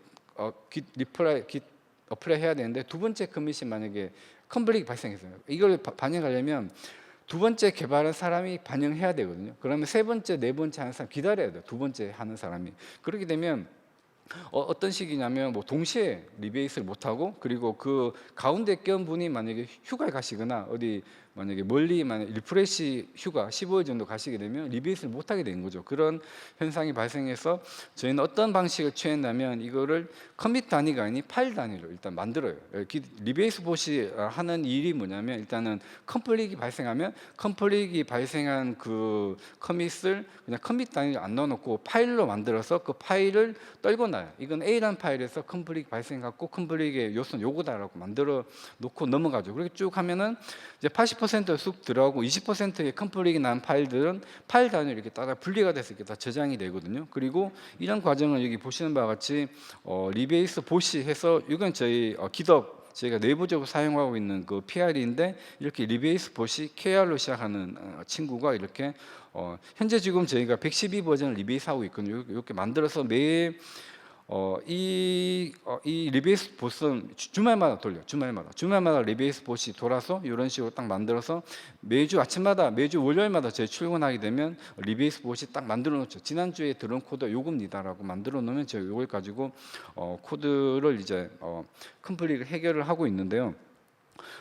git 어플라이 해야 되는데 두 번째 커밋이 만약에 컴플릿 발생했어요. 이걸 반영하려면 두 번째 개발한 사람이 반영해야 되거든요. 그러면 세 번째, 네 번째 하는 사람 기다려야 돼요. 두 번째 하는 사람이. 그렇게 되면 어떤 식이냐면 뭐 동시에 리베이스를 못 하고 그리고 그 가운데 껴온 분이 만약에 휴가에 가시거나 어디 만약에 멀리 리프레시 휴가 15일 정도 가시게 되면 리베이스를 못 하게 되는 거죠. 그런 현상이 발생해서 저희는 어떤 방식을 취했냐면 이거를 커밋 단위가 아닌 파일 단위로 일단 만들어요. 리베이스 봇이 하는 일이 뭐냐면 일단은 컴플릿이 발생하면 컴플릿이 발생한 그 커밋을 그냥 커밋 단위로 안 넣어놓고 파일로 만들어서 그 파일을 떨고 나요. 이건 A라는 파일에서 컴플릿 발생했고 컴플릿의 요소는 요거다라고 만들어 놓고 넘어가죠. 그렇게 쭉 하면은 이제 80%쑥 들어가고 20%의 컴플릿이 난 파일들은 파일 단위로 이렇게 따라 분리가 돼서 이렇게 다 저장이 되거든요. 그리고 이런 과정을 여기 보시는 바와 같이 리베이스 봇이 해서 이건 저희 GitHub 저희가 내부적으로 사용하고 있는 그 PR인데 이렇게 리베이스 봇이 KR로 시작하는 친구가 이렇게 현재 지금 저희가 112 버전을 리베이스하고 있거든요. 이렇게 만들어서 매일 이 리베이스 봇은 주말마다 돌려요. 주말마다 리베이스 봇이 돌아서 이런 식으로 딱 만들어서 매주 아침마다 매주 월요일마다 저희 출근하게 되면 리베이스 봇이 딱 만들어 놓죠. 지난주에 들어온 코드 요겁니다라고 만들어 놓으면 저희 요걸 가지고 코드를 이제 컴플릿 해결을 하고 있는데요.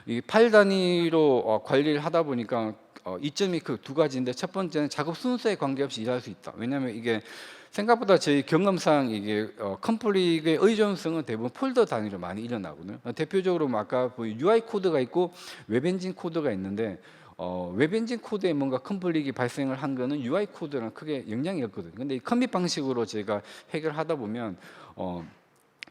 이 파일 단위로 관리를 하다 보니까 이점이 그 두 가지인데 첫 번째는 작업 순서에 관계없이 일할 수 있다. 왜냐하면 이게 생각보다 저희 경험상 이게 컴플릿의 의존성은 대부분 폴더 단위로 많이 일어나거든요. 대표적으로 뭐 아까 UI 코드가 있고 웹엔진 코드가 있는데 웹엔진 코드에 뭔가 컴플릿이 발생을 한 거는 UI 코드랑 크게 영향이 없거든요. 근데 이 커밋 방식으로 제가 해결하다 보면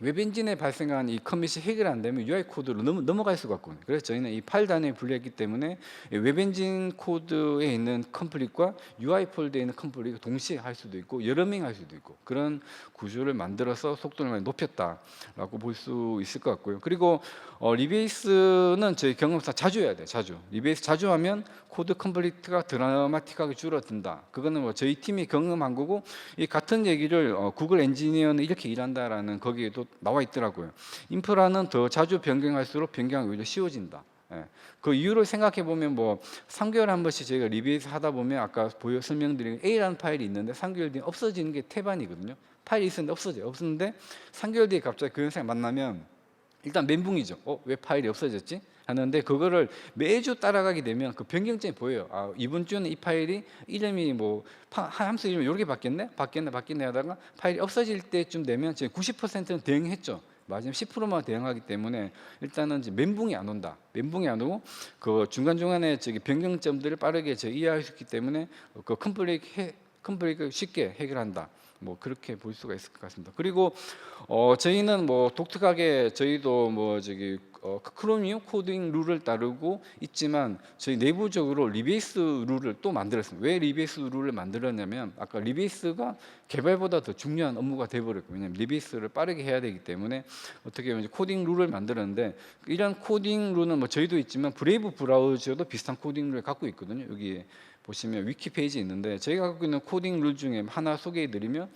웹엔진에 발생한 이 커밋이 해결 안 되면 UI 코드로 넘어갈 수가 없거든요. 그래서 저희는 이 파일 단위에 분리했기 때문에 웹엔진 코드에 있는 컴플릿과 UI 폴더에 있는 컴플릿을 동시에 할 수도 있고 여러 명 할 수도 있고 그런 구조를 만들어서 속도를 많이 높였다라고 볼 수 있을 것 같고요. 그리고 리베이스는 저희 경험상 자주 해야 돼요. 자주. 리베이스 자주 하면 코드 컴플리트가 드라마틱하게 줄어든다. 그거는 뭐 저희 팀이 경험한 거고 이 같은 얘기를 구글 엔지니어는 이렇게 일한다라는 거기에도 나와 있더라고요. 인프라는 더 자주 변경할수록 변경이 오히려 쉬워진다. 그 이유를 생각해 보면 뭐 3개월에 한 번씩 저희가 리베이스 하다 보면 아까 설명드린 A라는 파일이 있는데 3개월 뒤에 없어지는 게 태반이거든요. 파일이 있었는데 없어져요. 없었는데 3개월 뒤에 갑자기 그 현상이 만나면 일단 멘붕이죠. 왜 파일이 없어졌지? 하는데 그거를 매주 따라가게 되면 그 변경점이 보여요. 이번 주는 이 파일이 이름이 뭐 함수 이름이 이렇게 바뀌었네 하다가 파일이 없어질 때쯤 되면 이제 90%는 대응했죠. 마지막 10%만 대응하기 때문에 일단은 이제 멘붕이 안 온다. 멘붕이 안 오고 그 중간중간에 변경점들을 빠르게 이해할 수 있기 때문에 그 컴플릿을 쉽게 해결한다. 뭐 그렇게 볼 수가 있을 것 같습니다. 그리고 저희는 뭐 독특하게 저희도 뭐 저기 크로미움 코딩 룰을 따르고 있지만 저희 내부적으로 리베이스 룰을 또 만들었습니다. 왜 리베이스 룰을 만들었냐면 아까 리베이스가 개발보다 더 중요한 업무가 돼버렸고, 왜냐하면 리베이스를 빠르게 해야 되기 때문에 어떻게 보면 코딩 룰을 만들었는데, 이런 코딩 룰은 뭐 저희도 있지만 브레이브 브라우저도 비슷한 코딩 룰을 갖고 있거든요. 여기 보시면 위키 페이지 있는데 저희가 갖고 있는 코딩 룰 중에 하나 소개해드리면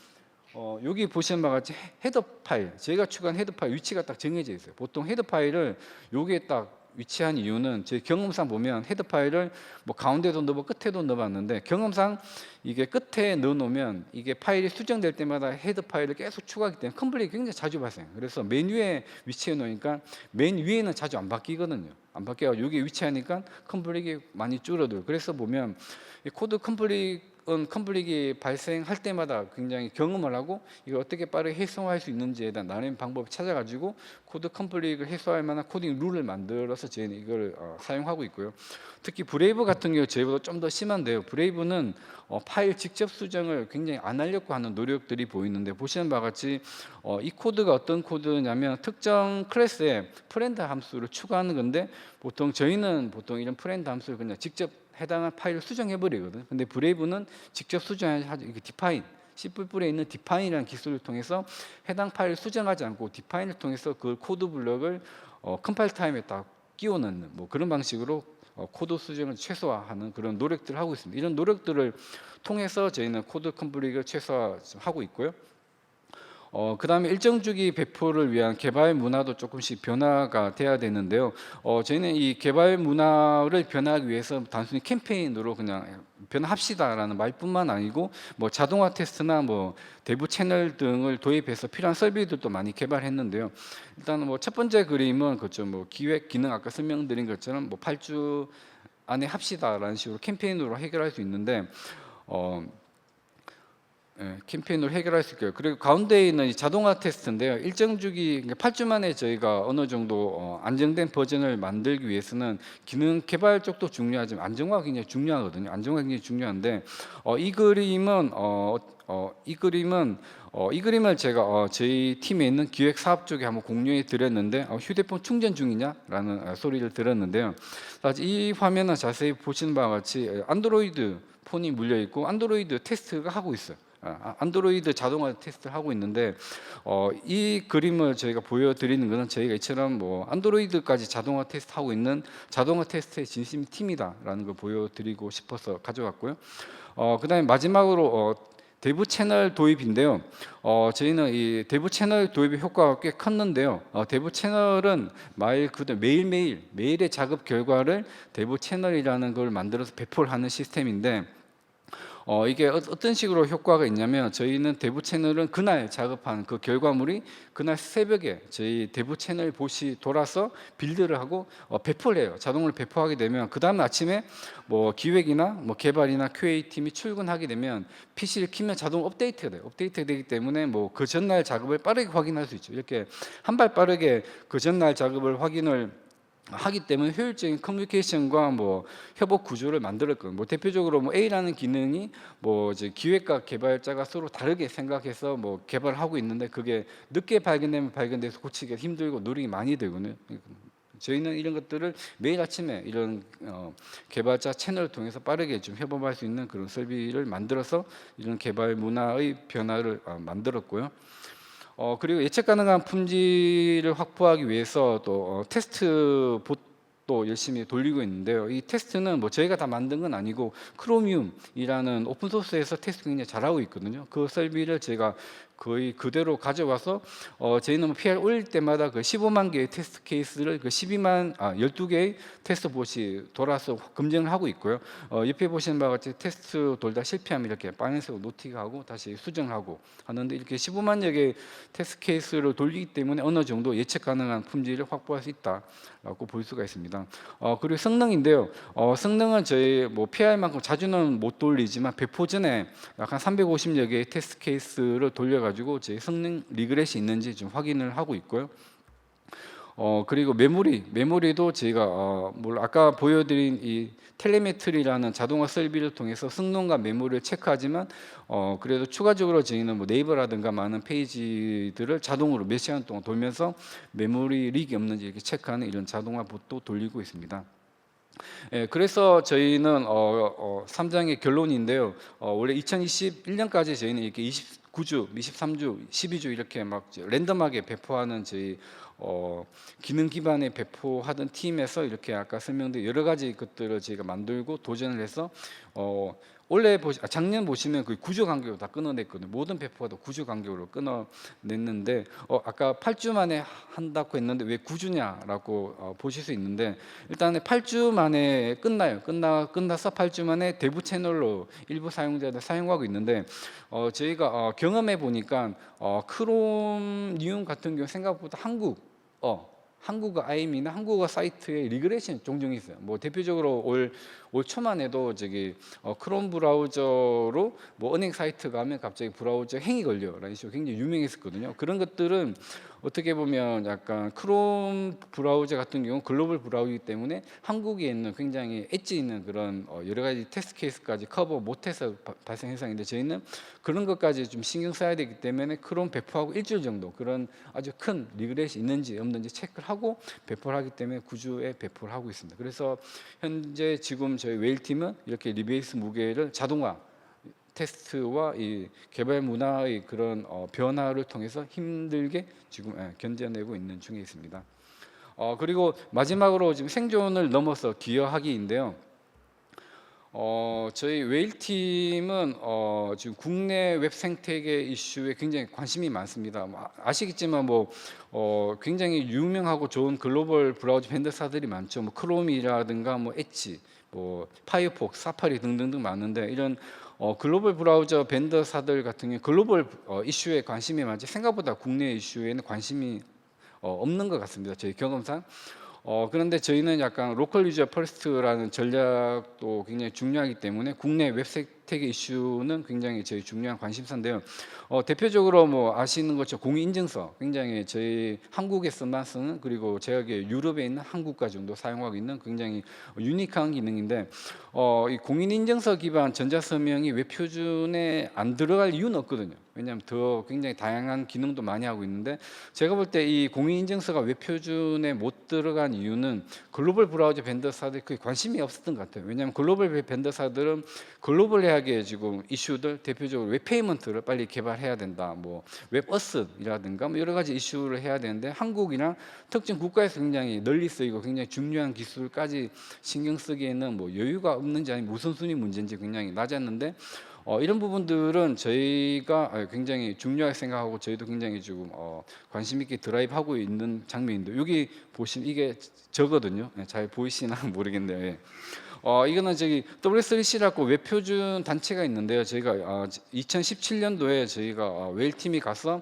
여기 보시는 바와 같이 헤더 파일, 저희가 추가한 헤더 파일 위치가 딱 정해져 있어요. 보통 헤더 파일을 여기에 딱 위치한 이유는 제 경험상 보면 헤더 파일을 뭐 가운데도 넣어 끝에도 넣어봤는데, 경험상 이게 끝에 넣어놓으면 이게 파일이 수정될 때마다 헤더 파일을 계속 추가하기 때문에 컴플레인이 굉장히 자주 발생해요. 그래서 맨 위에 위치해 놓으니까 맨 위에는 자주 안 바뀌거든요. 안 바뀌어 여기 위치하니까 컴플레인이 많이 줄어들어요. 그래서 보면 이 코드 컴플릿이 발생할 때마다 굉장히 경험을 하고 이걸 어떻게 빠르게 해소할 수 있는지에 대한 나름 방법을 찾아가지고 코드 컴플릿을 해소할 만한 코딩 룰을 만들어서 저희는 이걸 사용하고 있고요. 특히 브레이브 같은 경우 저희보다 좀 더 심한데요. 브레이브는 파일 직접 수정을 굉장히 안 하려고 하는 노력들이 보이는데, 보시는 바와 같이 이 코드가 어떤 코드냐면 특정 클래스에 프렌드 함수를 추가하는 건데, 저희는 보통 이런 프렌드 함수를 그냥 직접 해당한 파일을 수정해 버리거든요. 근데 브레이브는 직접 수정하지, 이게 디파인, C++에 있는 디파인이라는 기술을 통해서 해당 파일을 수정하지 않고 디파인을 통해서 그 코드 블럭을 컴파일 타임에 딱 끼워 넣는 뭐 그런 방식으로 코드 수정을 최소화하는 그런 노력들을 하고 있습니다. 이런 노력들을 통해서 저희는 코드 컴플릿을 최소화하고 있고요. 그 다음에 일정 주기 배포를 위한 개발 문화도 조금씩 변화가 돼야 되는데요. 저희는 이 개발 문화를 변화하기 위해서 단순히 캠페인으로 그냥 변화합시다라는 말뿐만 아니고 뭐 자동화 테스트나 뭐 대부 채널 등을 도입해서 필요한 설비들도 많이 개발했는데요. 일단 뭐 첫 번째 그림은 그죠, 뭐 기획 기능 아까 설명드린 것처럼 뭐 8주 안에 합시다라는 식으로 캠페인으로 해결할 수 있는데 캠페인으로 해결할 수 있고요. 그리고 가운데에 있는 이 자동화 테스트인데요. 일정 주기 8주 만에 저희가 어느 정도 안정된 버전을 만들기 위해서는 기능 개발 쪽도 중요하지만 안정화가 굉장히 중요하거든요. 안정화가 굉장히 중요한데 이 그림을 제가 저희 팀에 있는 기획 사업 쪽에 한번 공유해 드렸는데 휴대폰 충전 중이냐라는 소리를 들었는데요. 사실 이 화면은 자세히 보시는 바와 같이 안드로이드 폰이 물려 있고 안드로이드 테스트가 하고 있어요. 안드로이드 자동화 테스트를 하고 있는데 이 그림을 저희가 보여드리는 것은 저희가 이처럼 뭐 안드로이드까지 자동화 테스트하고 있는 자동화 테스트의 진심 팀이다라는 걸 보여드리고 싶어서 가져왔고요. 그 다음에 마지막으로 대부 채널 도입인데요. 저희는 이 대부 채널 도입의 효과가 꽤 컸는데요. 대부 채널은 매일의 작업 결과를 대부 채널이라는 걸 만들어서 배포를 하는 시스템인데, 이게 어떤 식으로 효과가 있냐면 저희는 대부 채널은 그날 작업한 그 결과물이 그날 새벽에 저희 대부 채널 봇이 돌아서 빌드를 하고 배포를 해요. 자동으로 배포하게 되면 그 다음 아침에 뭐 기획이나 뭐 개발이나 QA 팀이 출근하게 되면 PC를 키면 자동 업데이트가 돼요. 업데이트가 되기 때문에 뭐 그 전날 작업을 빠르게 확인할 수 있죠. 이렇게 한 발 빠르게 그 전날 작업을 확인을 하기 때문에 효율적인 커뮤니케이션과 뭐 협업 구조를 만들었거든요. 뭐 대표적으로 뭐 A라는 기능이 뭐 이제 기획과 개발자가 서로 다르게 생각해서 뭐 개발을 하고 있는데 그게 늦게 발견되면 발견돼서 고치기가 힘들고 노력이 많이 들거든요. 저희는 이런 것들을 매일 아침에 이런 개발자 채널을 통해서 빠르게 좀 협업할 수 있는 그런 설비를 만들어서 이런 개발 문화의 변화를 만들었고요. 그리고 예측 가능한 품질을 확보하기 위해서 또 테스트 봇도 열심히 돌리고 있는데요. 이 테스트는 뭐 저희가 다 만든 건 아니고 크로미움이라는 오픈 소스에서 테스트 굉장히 잘하고 있거든요. 그 설비를 제가 거의 그대로 가져와서 저희는 뭐 PR 올릴 때마다 그 15만 개의 테스트 케이스를 그 12개의 테스트 봇이 돌아서 검증을 하고 있고요. 옆에 보시는 바와 같이 테스트 돌다 실패하면 이렇게 빨간색으로 노티하고 다시 수정하고 하는데, 이렇게 15만여 개의 테스트 케이스를 돌리기 때문에 어느 정도 예측 가능한 품질을 확보할 수 있다라고 볼 수가 있습니다. 그리고 성능인데요. 성능은 저희 뭐 PR만큼 자주는 못 돌리지만 배포 전에 약 한 350여 개의 테스트 케이스를 돌려가지고 제 성능 리그렛이 있는지 좀 확인을 하고 있고요. 그리고 메모리도 저희가 물론 아까 보여드린 이 텔레메트리라는 자동화 설비를 통해서 성능과 메모리를 체크하지만 그래도 추가적으로 저희는 뭐 네이버라든가 많은 페이지들을 자동으로 몇 시간 동안 돌면서 메모리 릭이 없는지 이렇게 체크하는 이런 자동화 봇도 돌리고 있습니다. 예, 그래서 저희는 3장의 결론인데요. 원래 2021년까지 저희는 이렇게 29주, 23주, 12주 이렇게 막 랜덤하게 배포하는 저희 기능 기반의 배포하던 팀에서 이렇게 아까 설명드린 여러 가지 것들을 저희가 만들고 도전을 해서 올해 작년 보시면 그 9주 간격으로 다 끊어냈거든요. 모든 배포가 다 9주 간격으로 끊어냈는데 아까 8주 만에 한다고 했는데 왜 9주냐라고 보실 수 있는데 일단은 8주 만에 끝나요. 끝나서 8주 만에 대부 채널로 일부 사용자들 사용하고 있는데 저희가 경험해 보니까 크롬니움 같은 경우 생각보다 한국어 IM이나 한국어 사이트에 리그레션 종종 있어요. 뭐 대표적으로 올 초만 해도 저기 크롬 브라우저로 뭐 은행 사이트 가면 갑자기 브라우저 행이 걸려라는 이슈가 굉장히 유명했었거든요. 그런 것들은 어떻게 보면 약간 크롬 브라우저 같은 경우는 글로벌 브라우저이기 때문에 한국에 있는 굉장히 엣지 있는 그런 여러 가지 테스트 케이스까지 커버 못해서 발생 현상인데 저희는 그런 것까지 좀 신경 써야 되기 때문에 크롬 배포하고 일주일 정도 그런 아주 큰 리그렛이 있는지 없는지 체크를 하고 배포를 하기 때문에 9주에 배포를 하고 있습니다. 그래서 현재 지금 저희 웨일팀은 이렇게 리베이스 무게를 자동화 테스트와 이 개발 문화의 그런 변화를 통해서 힘들게 지금 견뎌내고 있는 중에 있습니다. 그리고 마지막으로 지금 생존을 넘어서 기여하기인데요. 저희 웨일팀은 지금 국내 웹 생태계 이슈에 굉장히 관심이 많습니다. 아시겠지만 뭐 굉장히 유명하고 좋은 글로벌 브라우저 벤더사들이 많죠. 뭐 크롬이라든가 뭐 엣지, 뭐 파이어폭스, 사파리 등등등 많은데 이런 글로벌 브라우저 벤더사들 같은 경우 글로벌 이슈에 관심이 많지 생각보다 국내 이슈에는 관심이 없는 것 같습니다. 저희 경험상. 그런데 저희는 약간 로컬 유저 퍼스트라는 전략도 굉장히 중요하기 때문에 국내 웹 생태계 이슈는 굉장히 저희 중요한 관심사인데요. 대표적으로 뭐 아시는 것처럼 공인인증서 굉장히 저희 한국에서만 쓰는 그리고 제가 유럽에 있는 한국가 정도 사용하고 있는 굉장히 유니크한 기능인데 이 공인인증서 기반 전자서명이 웹 표준에 안 들어갈 이유는 없거든요. 왜냐하면 더 굉장히 다양한 기능도 많이 하고 있는데 제가 볼 때 이 공인인증서가 웹 표준에 못 들어간 이유는 글로벌 브라우저 벤더사들이 그게 관심이 없었던 것 같아요. 왜냐하면 글로벌 벤더사들은 글로벌하게 지금 이슈들 대표적으로 웹 페이먼트를 빨리 개발해야 된다. 뭐 웹 어스이라든가 뭐 여러 가지 이슈를 해야 되는데 한국이나 특정 국가에서 굉장히 널리 쓰이고 굉장히 중요한 기술까지 신경 쓰기에는 뭐 여유가 없는지 아니면 우선순위 문제인지 굉장히 낮았는데 이런 부분들은 저희가 굉장히 중요하게 생각하고 저희도 굉장히 지금 관심 있게 드라이브하고 있는 장면인데 여기 보시면 이게 저거든요. 잘 보이시나 모르겠네요. 예. 이거는 저기 W3C라고 웹 표준 단체가 있는데요. 저희가 2017년도에 저희가 웨일팀이 가서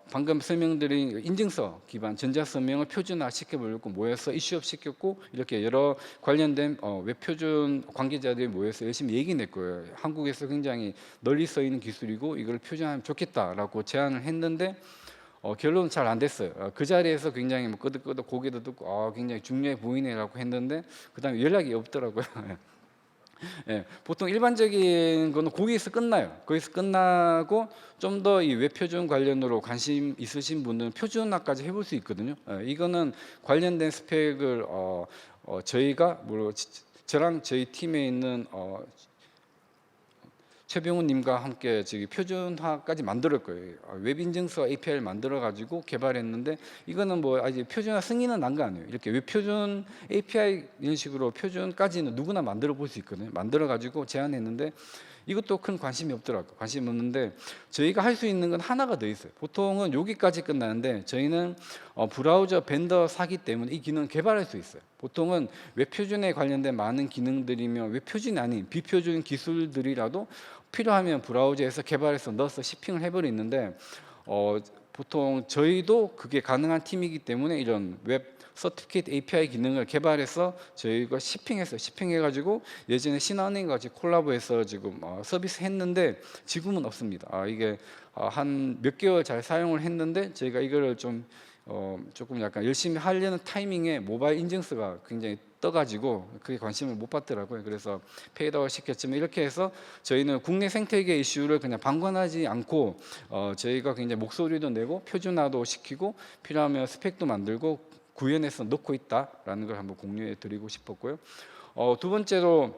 방금 설명드린 인증서 기반 전자서명을 표준화 시켜보려고 모여서 이슈업 시켰고 이렇게 여러 관련된 웹 표준 관계자들이 모여서 열심히 얘기 낼 거예요. 한국에서 굉장히 널리 쓰이는 기술이고 이걸 표준화하면 좋겠다라고 제안을 했는데 결론은 잘 안 됐어요. 그 자리에서 굉장히 뭐 끄덕끄덕 고개도 듣고 굉장히 중요해 보이네라고 했는데 그다음에 연락이 없더라고요. 예, 보통 일반적인 거는 거기에서 끝나요. 거기서 끝나고 좀 더 이 웹 표준 관련으로 관심 있으신 분들은 표준화까지 해볼 수 있거든요. 이거는 관련된 스펙을 저희가 저랑 저희 팀에 있는 최병훈님과 함께 저기 표준화까지 만들 거예요. 웹 인증서 API를 만들어 가지고 개발했는데 이거는 뭐 아직 표준화 승인은 난 거 아니에요. 이렇게 웹 표준 API 이런 식으로 표준까지는 누구나 만들어 볼 수 있거든요. 만들어 가지고 제안했는데 이것도 큰 관심이 없더라고요. 관심이 없는데 저희가 할 수 있는 건 하나가 더 있어요. 보통은 여기까지 끝나는데 저희는 브라우저 벤더 사기 때문에 이 기능을 개발할 수 있어요. 보통은 웹 표준에 관련된 많은 기능들이면 웹 표준이 아닌 비표준 기술들이라도 필요하면 브라우저에서 개발해서 넣어서 시핑을 해버리는데 보통 저희도 그게 가능한 팀이기 때문에 이런 웹 서티피케이트 API 기능을 개발해서 저희가 시핑해가지고 예전에 신한은행과 같이 콜라보해서 지금 서비스 했는데 지금은 없습니다. 이게 한 몇 개월 잘 사용을 했는데 저희가 이거를 좀 조금 약간 열심히 하려는 타이밍에 모바일 인증서가 굉장히 떠가지고 그게 관심을 못 받더라고요. 그래서 페이드아웃 시켰지만 이렇게 해서 저희는 국내 생태계 이슈를 그냥 방관하지 않고 저희가 굉장히 목소리도 내고 표준화도 시키고 필요하면 스펙도 만들고 구현해서 넣고 있다라는 걸 한번 공유해 드리고 싶었고요. 두 번째로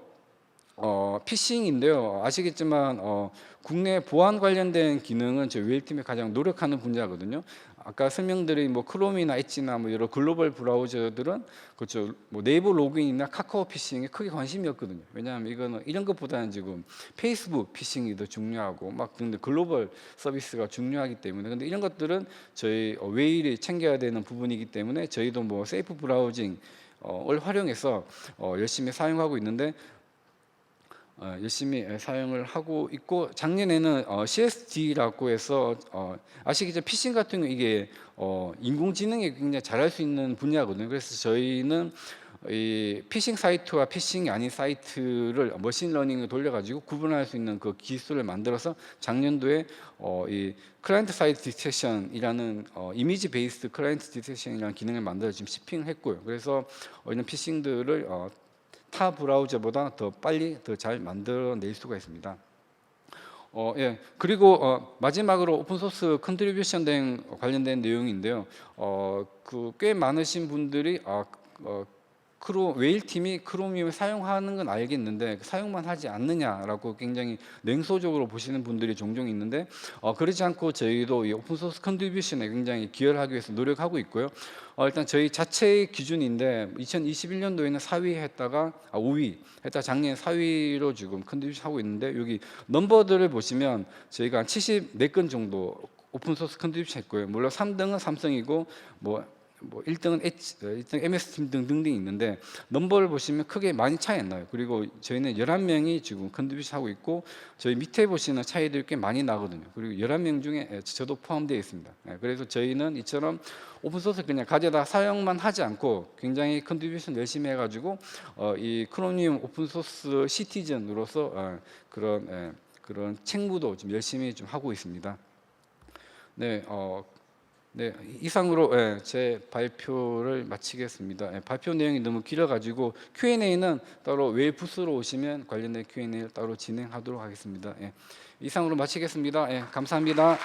피싱인데요. 아시겠지만 국내 보안 관련된 기능은 저희 웨일팀이 가장 노력하는 분야거든요. 아까 설명드린 뭐 크롬이나 엣지나 뭐 여러 글로벌 브라우저들은 그렇죠. 뭐 네이버 로그인이나 카카오 피싱에 크게 관심이 없거든요. 왜냐하면 이거는 이런 것보다는 지금 페이스북 피싱이 더 중요하고 막 근데 글로벌 서비스가 중요하기 때문에 근데 이런 것들은 저희 웨일이 챙겨야 되는 부분이기 때문에 저희도 뭐 세이프 브라우징 을 활용해서 열심히 사용하고 있는데 열심히 사용을 하고 있고 작년에는 CSD라고 해서 아시겠죠? 피싱 같은 경우 이게 인공지능이 굉장히 잘할 수 있는 분야거든요. 그래서 저희는 이 피싱 사이트와 피싱이 아닌 사이트를 머신러닝을 돌려가지고 구분할 수 있는 그 기술을 만들어서 작년도에 이 클라이언트 사이트 디텍션이라는 이미지 베이스드 클라이언트 디텍션이라는 기능을 만들어 지금 시핑을 했고요. 그래서 이런 피싱들을 타 브라우저보다 더 빨리 더 잘 만들어낼 수가 있습니다. 예. 그리고 마지막으로 오픈소스 컨트리뷰션 된 관련된 내용인데요. 그 꽤 많으신 분들이 웨일 팀이 크로미움을 사용하는 건 알겠는데 사용만 하지 않느냐라고 굉장히 냉소적으로 보시는 분들이 종종 있는데 그렇지 않고 저희도 이 오픈소스 컨트리뷰션에 굉장히 기여를 하기 위해서 노력하고 있고요. 일단 저희 자체의 기준인데 2021년도에는 4위 했다가 5위 했다 작년 4위로 지금 컨트리뷰션 하고 있는데 여기 넘버들을 보시면 저희가 한 74건 정도 오픈소스 컨트리뷰션 했고요. 물론 3등은 삼성이고 뭐 1등은 H, 1등 MS팀 등등 있는데 넘버를 보시면 크게 많이 차이 안 나요. 그리고 저희는 11명이 지금 컨트리뷰션 하고 있고 저희 밑에 보시는 차이들이 꽤 많이 나거든요. 그리고 11명 중에 저도 포함되어 있습니다. 그래서 저희는 이처럼 오픈소스 그냥 가져다 사용만 하지 않고 굉장히 컨트리뷰션 열심히 해가지고 이 크로미움 오픈소스 시티즌으로서 그런 책무도 좀 열심히 좀 하고 있습니다. 네, 이상으로 제 발표를 마치겠습니다. 발표 내용이 너무 길어가지고 Q&A는 따로 웨일 부스로 오시면 관련된 Q&A를 따로 진행하도록 하겠습니다. 이상으로 마치겠습니다. 감사합니다.